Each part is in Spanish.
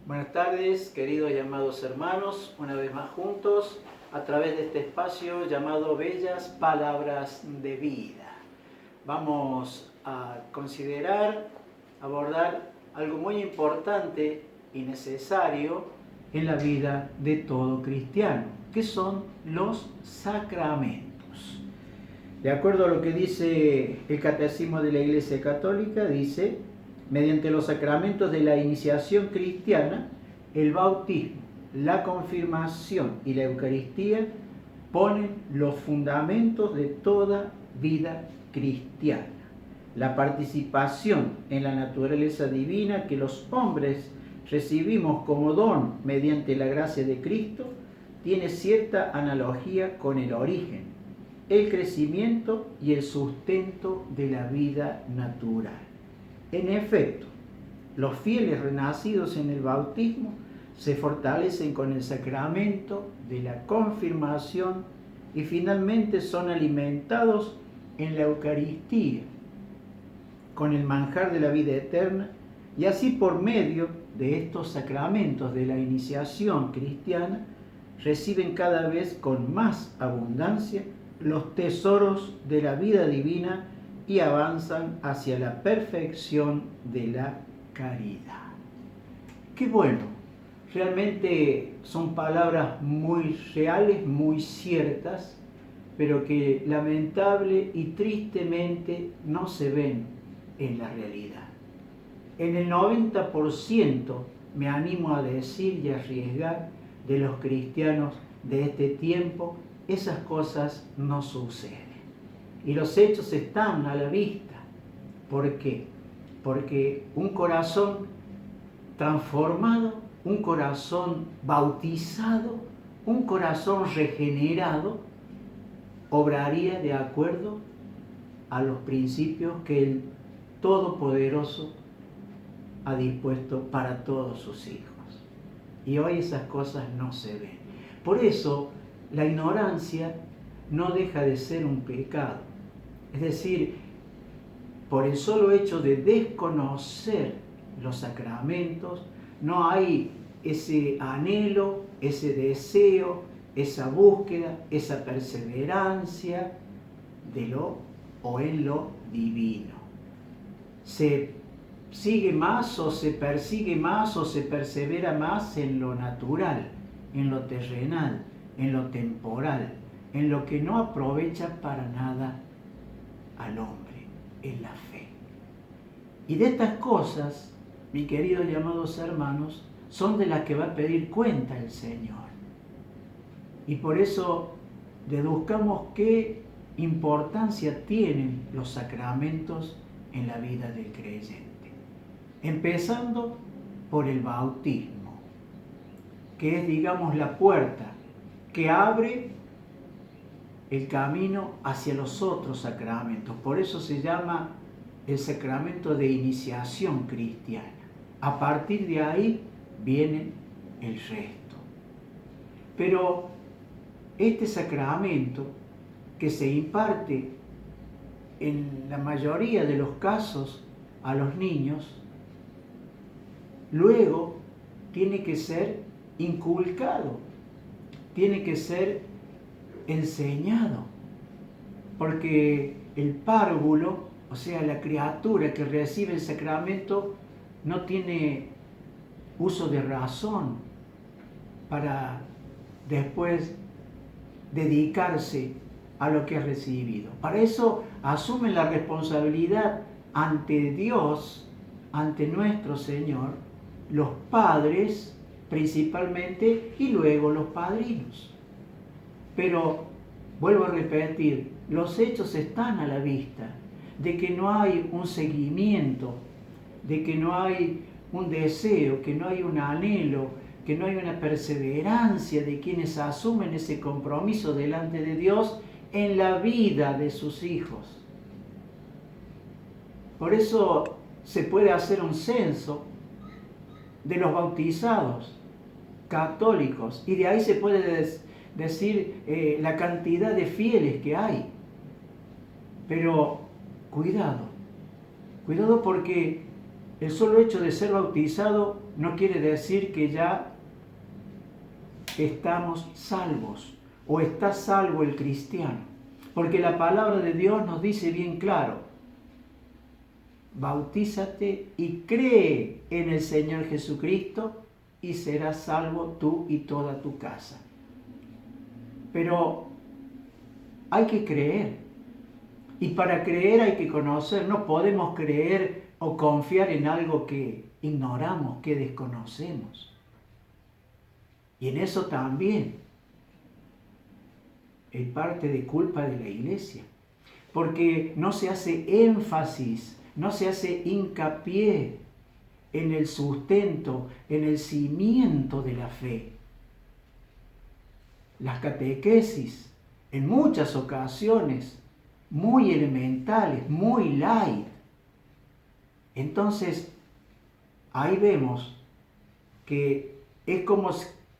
Buenas tardes, queridos y amados hermanos, una vez más juntos a través de este espacio llamado Bellas Palabras de Vida. Vamos a abordar algo muy importante y necesario en la vida de todo cristiano, que son los sacramentos. De acuerdo a lo que dice el Catecismo de la Iglesia Católica, dice: mediante los sacramentos de la iniciación cristiana, el bautismo, la confirmación y la Eucaristía ponen los fundamentos de toda vida cristiana. La participación en la naturaleza divina que los hombres recibimos como don mediante la gracia de Cristo tiene cierta analogía con el origen, el crecimiento y el sustento de la vida natural. En efecto, los fieles renacidos en el bautismo se fortalecen con el sacramento de la confirmación y finalmente son alimentados en la Eucaristía con el manjar de la vida eterna, y así por medio de estos sacramentos de la iniciación cristiana reciben cada vez con más abundancia los tesoros de la vida divina y avanzan hacia la perfección de la caridad. Qué bueno, realmente son palabras muy reales, muy ciertas, pero que lamentable y tristemente no se ven en la realidad. En el 90%, me animo a decir y a arriesgar, de los cristianos de este tiempo, esas cosas no suceden. Y los hechos están a la vista. ¿Por qué? Porque un corazón transformado, un corazón bautizado, un corazón regenerado, obraría de acuerdo a los principios que el Todopoderoso ha dispuesto para todos sus hijos. Y hoy esas cosas no se ven. Por eso, la ignorancia no deja de ser un pecado. Es decir, por el solo hecho de desconocer los sacramentos, no hay ese anhelo, ese deseo, esa búsqueda, esa perseverancia de lo o en lo divino. Se sigue más o se persigue más o se persevera más en lo natural, en lo terrenal, en lo temporal, en lo que no aprovecha para nada al hombre, en la fe. Y de estas cosas, mis queridos y amados hermanos, son de las que va a pedir cuenta el Señor. Y por eso deduzcamos qué importancia tienen los sacramentos en la vida del creyente. Empezando por el bautismo, que es, digamos, la puerta que abre el camino hacia los otros sacramentos. Por eso se llama el sacramento de iniciación cristiana. A partir de ahí viene el resto. Pero este sacramento, que se imparte en la mayoría de los casos a los niños, luego tiene que ser inculcado, tiene que ser enseñado, porque el párvulo, o sea, la criatura que recibe el sacramento, no tiene uso de razón para después dedicarse a lo que ha recibido. Para eso asumen la responsabilidad ante Dios, ante nuestro Señor, los padres principalmente y luego los padrinos. Pero, vuelvo a repetir, los hechos están a la vista, de que no hay un seguimiento, de que no hay un deseo, que no hay un anhelo, que no hay una perseverancia de quienes asumen ese compromiso delante de Dios en la vida de sus hijos. Por eso se puede hacer un censo de los bautizados católicos y de ahí se puede decir la cantidad de fieles que hay. Pero cuidado porque el solo hecho de ser bautizado no quiere decir que ya estamos salvos o está salvo el cristiano. Porque la palabra de Dios nos dice bien claro, bautízate y cree en el Señor Jesucristo y serás salvo tú y toda tu casa. Pero hay que creer. Y para creer hay que conocer. No podemos creer o confiar en algo que ignoramos, que desconocemos. Y en eso también es parte de culpa de la iglesia. Porque no se hace énfasis, no se hace hincapié en el sustento, en el cimiento de la fe. Las catequesis, en muchas ocasiones, muy elementales, muy light. Entonces, ahí vemos que es como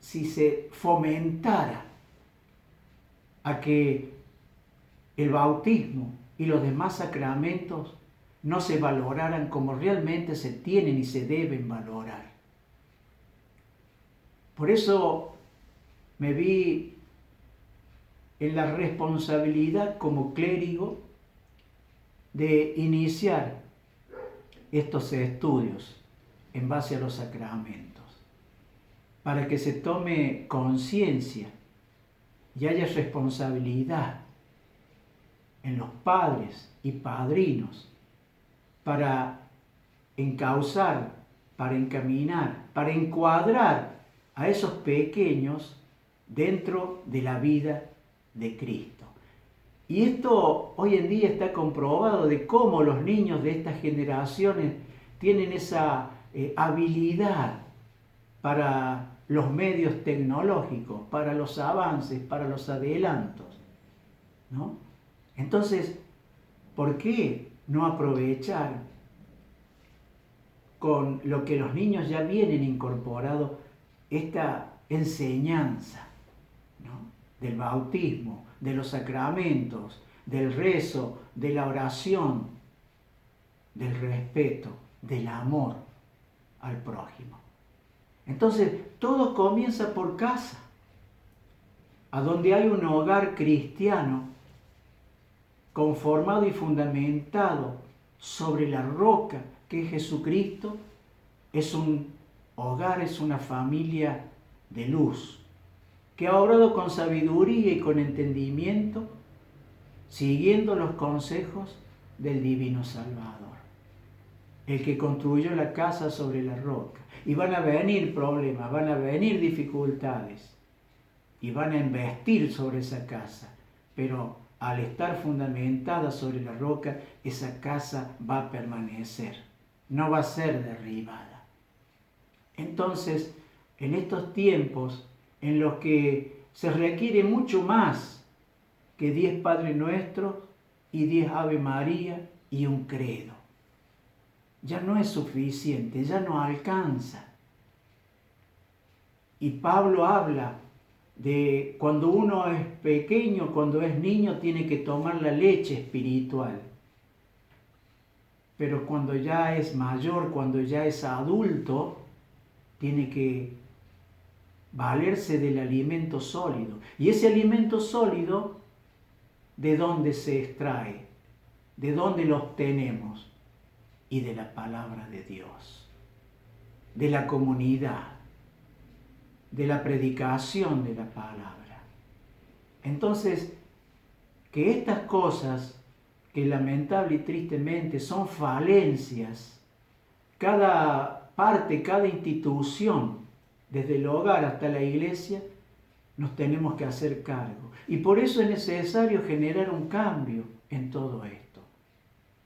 si se fomentara a que el bautismo y los demás sacramentos no se valoraran como realmente se tienen y se deben valorar. Por eso me vi en la responsabilidad como clérigo de iniciar estos estudios en base a los sacramentos, para que se tome conciencia y haya responsabilidad en los padres y padrinos para encauzar, para encaminar, para encuadrar a esos pequeños dentro de la vida de Cristo. Y esto hoy en día está comprobado de cómo los niños de estas generaciones tienen esa habilidad para los medios tecnológicos, para los avances, para los adelantos, ¿no? Entonces, ¿por qué no aprovechar con lo que los niños ya vienen incorporado esta enseñanza, ¿no?, del bautismo, de los sacramentos, del rezo, de la oración, del respeto, del amor al prójimo? Entonces, todo comienza por casa. A donde hay un hogar cristiano conformado y fundamentado sobre la roca que es Jesucristo, es un hogar, es una familia de luz, que ha obrado con sabiduría y con entendimiento, siguiendo los consejos del Divino Salvador, el que construyó la casa sobre la roca. Y van a venir problemas, van a venir dificultades, y van a embestir sobre esa casa, pero al estar fundamentada sobre la roca, esa casa va a permanecer, no va a ser derribada. Entonces, en estos tiempos en los que se requiere mucho más que 10 Padre Nuestros y 10 Ave María y un credo, ya no es suficiente, ya no alcanza. Y Pablo habla de cuando uno es pequeño, cuando es niño, tiene que tomar la leche espiritual. Pero cuando ya es mayor, cuando ya es adulto, tiene que valerse del alimento sólido. Y ese alimento sólido, ¿de dónde se extrae? ¿De dónde lo obtenemos? Y de la palabra de Dios, de la comunidad, de la predicación de la palabra. Entonces, que estas cosas, que lamentable y tristemente son falencias, cada parte, cada institución, desde el hogar hasta la iglesia, nos tenemos que hacer cargo. Y por eso es necesario generar un cambio en todo esto.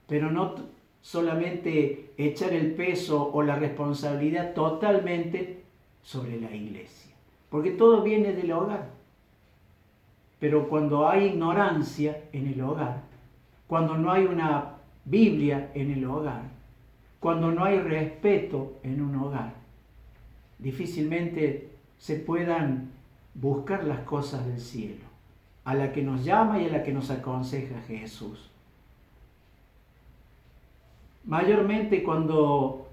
Pero no solamente echar el peso o la responsabilidad totalmente sobre la iglesia. Porque todo viene del hogar. Pero cuando hay ignorancia en el hogar, cuando no hay una Biblia en el hogar, cuando no hay respeto en un hogar, difícilmente se puedan buscar las cosas del cielo, a la que nos llama y a la que nos aconseja Jesús. Mayormente cuando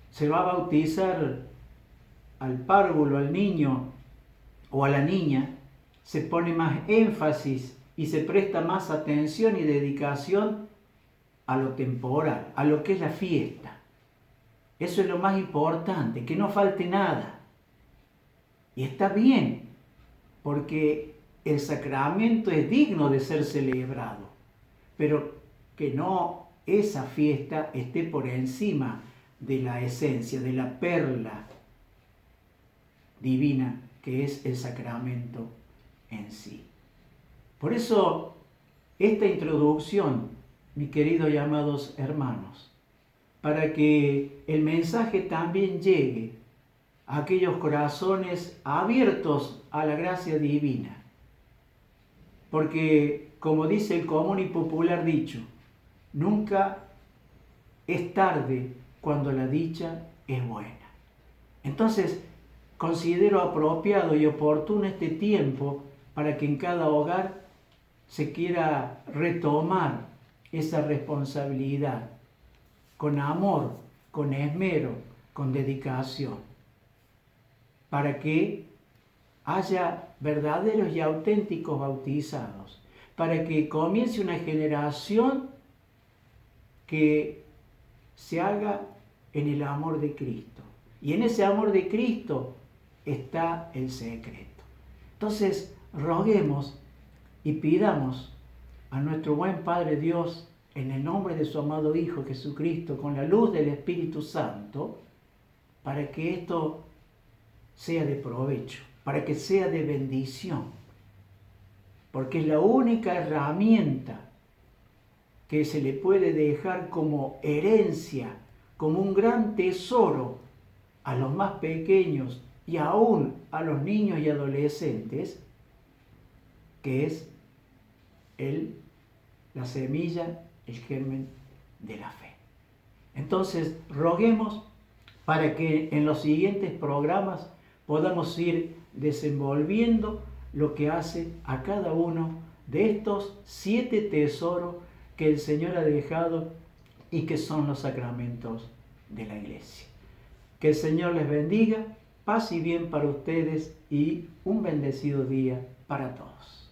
se va a bautizar al párvulo, al niño o a la niña, se pone más énfasis y se presta más atención y dedicación a lo temporal, a lo que es la fiesta. Eso es lo más importante, que no falte nada. Y está bien, porque el sacramento es digno de ser celebrado, pero que no esa fiesta esté por encima de la esencia, de la perla divina que es el sacramento en sí. Por eso, esta introducción, mis queridos y amados hermanos, para que el mensaje también llegue a aquellos corazones abiertos a la gracia divina. Porque, como dice el común y popular dicho, nunca es tarde cuando la dicha es buena. Entonces, considero apropiado y oportuno este tiempo para que en cada hogar se quiera retomar esa responsabilidad con amor, con esmero, con dedicación, para que haya verdaderos y auténticos bautizados, para que comience una generación que se haga en el amor de Cristo. Y en ese amor de Cristo está el secreto. Entonces, roguemos y pidamos a nuestro buen Padre Dios, en el nombre de su amado Hijo Jesucristo, con la luz del Espíritu Santo, para que esto sea de provecho, para que sea de bendición, porque es la única herramienta que se le puede dejar como herencia, como un gran tesoro a los más pequeños y aún a los niños y adolescentes, que es la semilla, el germen de la fe. Entonces, roguemos para que en los siguientes programas podamos ir desenvolviendo lo que hace a cada uno de estos 7 tesoros que el Señor ha dejado y que son los sacramentos de la Iglesia. Que el Señor les bendiga, paz y bien para ustedes y un bendecido día para todos.